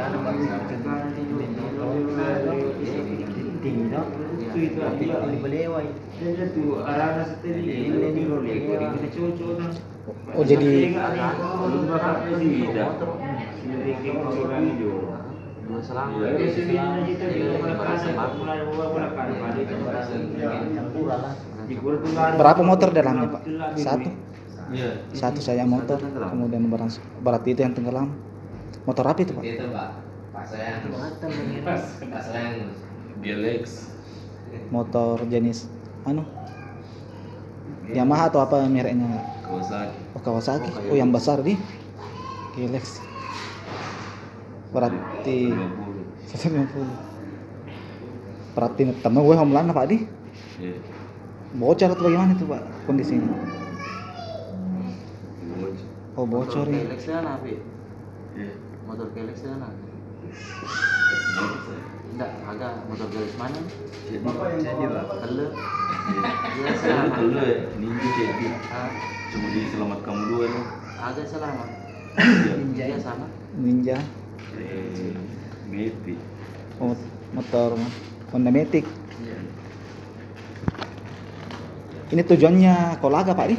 sana bangsa tinggi no itu di Balewai dia tuh arah setelah ini kita cocok nah. Oh jadi berapa motor dalamnya Pak? Satu? Satu saya motor, kemudian berarti itu yang tenggelam. Motor apa itu Pak? Itu Pak Sayang Gelex. Motor jenis Yamaha atau apa mereknya? Kawasaki. Oh Kawasaki. Oh yang besar di Gelex. Berarti 150. Berarti temen gue homeland Pak di? Iya. Bocor atau bagaimana itu Pak kondisinya? Oh bocor ya. Gelex sana apa? Iya. Motor Gelex sana. Enggak, agak motor Gelex mana? Jadi Pak. Tele. Saya dulu ya, ninja jadi. Cuma diselamat kamu dua nih. Agak selamat. Ninja sama. Ninja. Matic. Oh, motor Honda Matic. Ini tujuannya Kolaga Pak di?